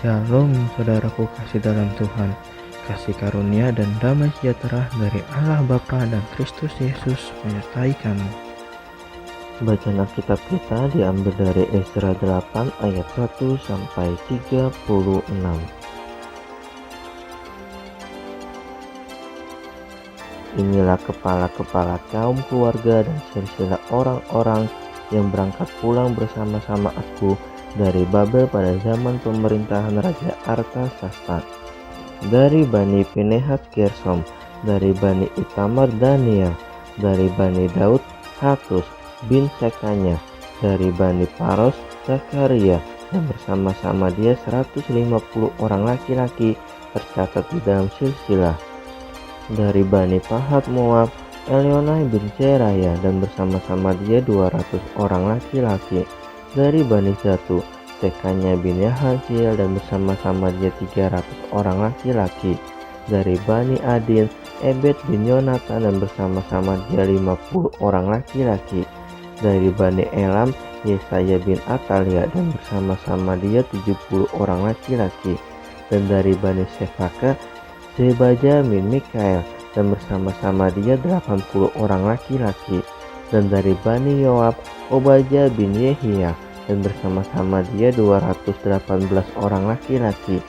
Shalom saudaraku kasih dalam Tuhan, kasih karunia dan damai sejahtera dari Allah Bapa dan Kristus Yesus menyertai kamu. Bacaan Alkitab kita diambil dari Ezra 8 ayat 1 sampai 36. Inilah kepala-kepala kaum keluarga dan silsilah orang-orang yang berangkat pulang bersama-sama aku dari Babel pada zaman pemerintahan Raja Artasasta. Dari Bani Pinehat Gersom, dari Bani Itamar Daniel, dari Bani Daud Hatus bin Sekanya, dari Bani Paros Zakaria, dan bersama-sama dia 150 orang laki-laki tercatat di dalam silsilah. Dari Bani Pahat Moab, Elionai bin Seraya, dan bersama-sama dia 200 orang laki-laki. Dari Bani Zatu, Sekanya bin Yahaziel, dan bersama-sama dia 300 orang laki-laki. Dari Bani Adin, Ebed bin Yonatan, dan bersama-sama dia 50 orang laki-laki. Dari Bani Elam, Yesaya bin Atalia, dan bersama-sama dia 70 orang laki-laki. Dan dari Bani Sefaka, Zebaja bin Mikael, dan bersama-sama dia 80 orang laki-laki. Dan dari Bani Yoab, Obadya bin Yehia, dan bersama-sama dia 218 orang laki-laki.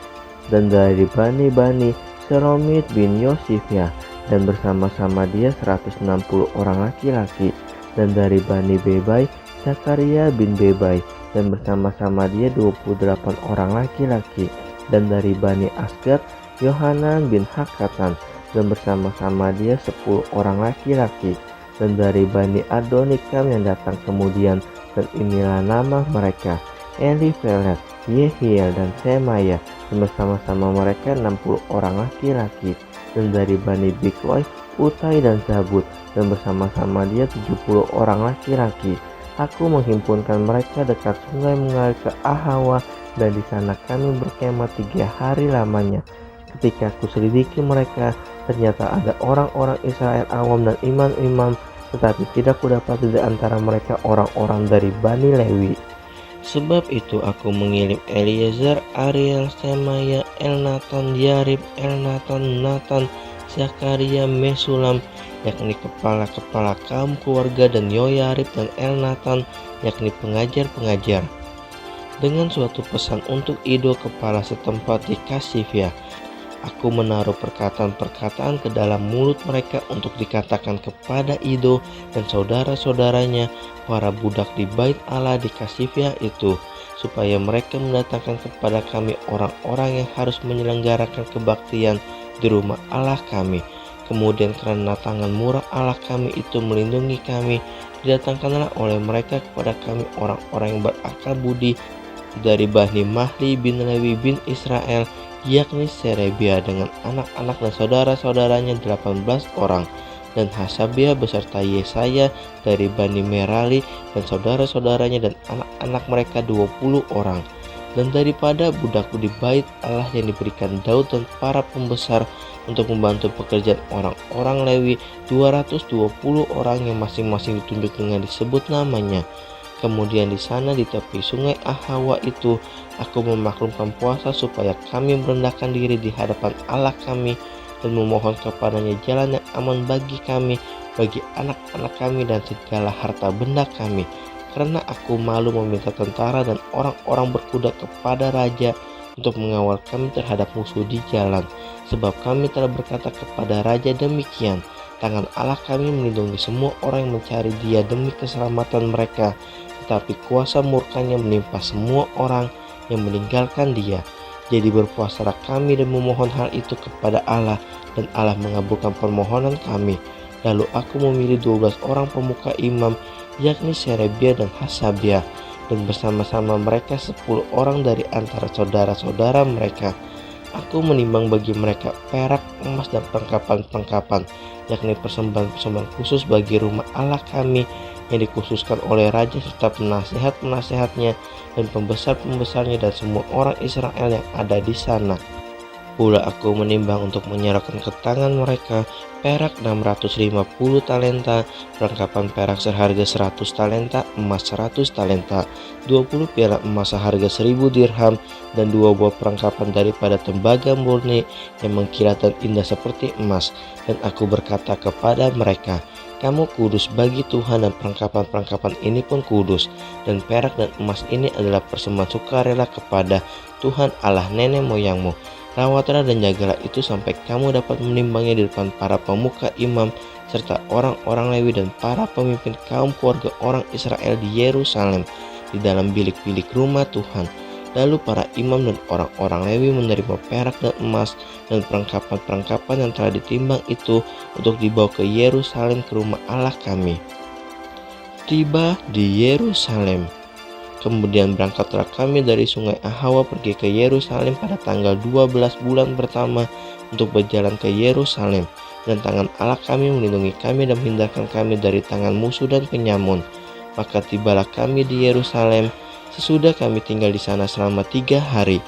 Dan dari Bani Seromit bin Yosifya, dan bersama-sama dia 160 orang laki-laki. Dan dari Bani Bebai, Zakaria bin Bebai, dan bersama-sama dia 28 orang laki-laki. Dan dari Bani Asgad, Yohanan bin Hakatan, dan bersama-sama dia 10 orang laki-laki. Dan dari Bani Adonikam yang datang kemudian, dan inilah nama mereka, Elifelet, Yehiel, dan Semaya, dan bersama-sama mereka 60 orang laki-laki. Dan dari Bani Bikwai, Utai dan Zabud, dan bersama-sama dia 70 orang laki-laki. Aku menghimpunkan mereka dekat sungai mengalir ke Ahawa, dan di sana kami berkemah 3 hari lamanya. Ketika aku selidiki mereka, ternyata ada orang-orang Israel awam dan imam-imam, tetapi tidak kudapati di antara mereka orang-orang dari Bani Lewi. Sebab itu aku mengirim Eliezer, Ariel, Semaya, Elnatan, Yarib, Elnatan, Natan, Zakaria, Mesulam, yakni kepala-kepala kaum keluarga, dan Yoyarib dan Elnatan, yakni pengajar-pengajar, dengan suatu pesan untuk Ido kepala setempat di Kasifia. Aku menaruh perkataan-perkataan ke dalam mulut mereka untuk dikatakan kepada Ido dan saudara-saudaranya, para budak di bait Allah di Kasifia itu, supaya mereka mendatangkan kepada kami orang-orang yang harus menyelenggarakan kebaktian di rumah Allah kami. Kemudian karena tangan murah Allah kami itu melindungi kami, didatangkanlah oleh mereka kepada kami orang-orang yang berakal budi dari Bani Mahli bin Lewi bin Israel, yakni Serebia dengan anak-anak dan saudara-saudaranya 18 orang, dan Hasabia beserta Yesaya dari Bani Merali dan saudara-saudaranya dan anak-anak mereka 20 orang. Dan daripada budak di bait Allah yang diberikan Daud dan para pembesar untuk membantu pekerjaan orang-orang Lewi 220 orang yang masing-masing ditunjuk dengan disebut namanya. Kemudian di sana di tepi sungai Ahawa itu, aku memaklumkan puasa supaya kami merendahkan diri di hadapan Allah kami dan memohon kepadanya jalan yang aman bagi kami, bagi anak-anak kami dan segala harta benda kami. Karena aku malu meminta tentara dan orang-orang berkuda kepada raja untuk mengawal kami terhadap musuh di jalan. Sebab kami telah berkata kepada raja demikian, tangan Allah kami melindungi semua orang yang mencari dia demi keselamatan mereka, tetapi kuasa murkanya menimpa semua orang yang meninggalkan dia. Jadi berpuasalah kami dan memohon hal itu kepada Allah, dan Allah mengabulkan permohonan kami. Lalu aku memilih 12 orang pemuka imam, yakni Serebia dan Hasabia, dan bersama-sama mereka 10 orang dari antara saudara-saudara mereka. Aku menimbang bagi mereka perak, emas, dan perlengkapan-perlengkapan, yakni persembahan-persembahan khusus bagi rumah Allah kami yang dikhususkan oleh raja serta penasehat-penasehatnya dan pembesar-pembesarnya dan semua orang Israel yang ada di sana. Pula aku menimbang untuk menyerahkan ke tangan mereka perak 650 talenta, perlengkapan perak seharga 100 talenta, emas 100 talenta, 20 piala emas seharga 1000 dirham, dan 2 buah perlengkapan daripada tembaga murni yang mengkilat dan indah seperti emas. Dan aku berkata kepada mereka, kamu kudus bagi Tuhan, dan perlengkapan-perlengkapan ini pun kudus. Dan perak dan emas ini adalah persembahan sukarela kepada Tuhan Allah nenek moyangmu. Rawatlah dan jagalah itu sampai kamu dapat menimbangnya di depan para pemuka imam serta orang-orang Lewi dan para pemimpin kaum keluarga orang Israel di Yerusalem di dalam bilik-bilik rumah Tuhan. Lalu para imam dan orang-orang Lewi menerima perak dan emas dan perlengkapan-perlengkapan yang telah ditimbang itu untuk dibawa ke Yerusalem ke rumah Allah kami. Tiba di Yerusalem. Kemudian berangkatlah kami dari sungai Ahawa pergi ke Yerusalem pada tanggal 12 bulan pertama untuk berjalan ke Yerusalem. Dan tangan Allah kami melindungi kami dan menghindarkan kami dari tangan musuh dan penyamun. Maka tibalah kami di Yerusalem. Sesudah kami tinggal di sana selama 3 hari.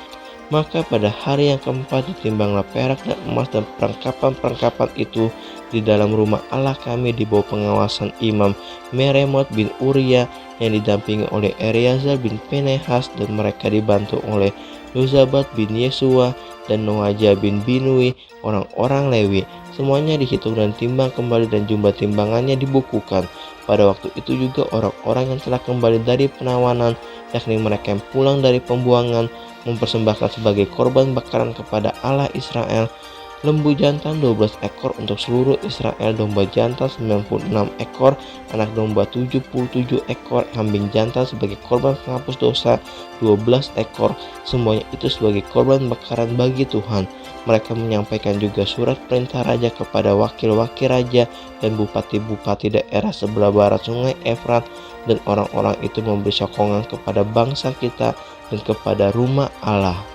Maka pada hari yang keempat ditimbanglah perak dan emas dan perlengkapan-perlengkapan itu di dalam rumah Allah kami di bawah pengawasan Imam Meremot bin Uria yang didampingi oleh Eleazar bin Pinehas, dan mereka dibantu oleh Yozabat bin Yesua dan Noaja bin Binui, orang-orang Lewi. Semuanya dihitung dan timbang kembali dan jumlah timbangannya dibukukan. Pada waktu itu juga orang-orang yang telah kembali dari penawanan, yakni mereka yang pulang dari pembuangan, mempersembahkan sebagai korban bakaran kepada Allah Israel lembu jantan 12 ekor untuk seluruh Israel, domba jantan 96 ekor, anak domba 77 ekor, kambing jantan sebagai korban penghapus dosa 12 ekor, semuanya itu sebagai korban bakaran bagi Tuhan. Mereka menyampaikan juga surat perintah raja kepada wakil-wakil raja dan bupati-bupati daerah sebelah barat sungai Efrat, dan orang-orang itu memberi sokongan kepada bangsa kita dan kepada rumah Allah.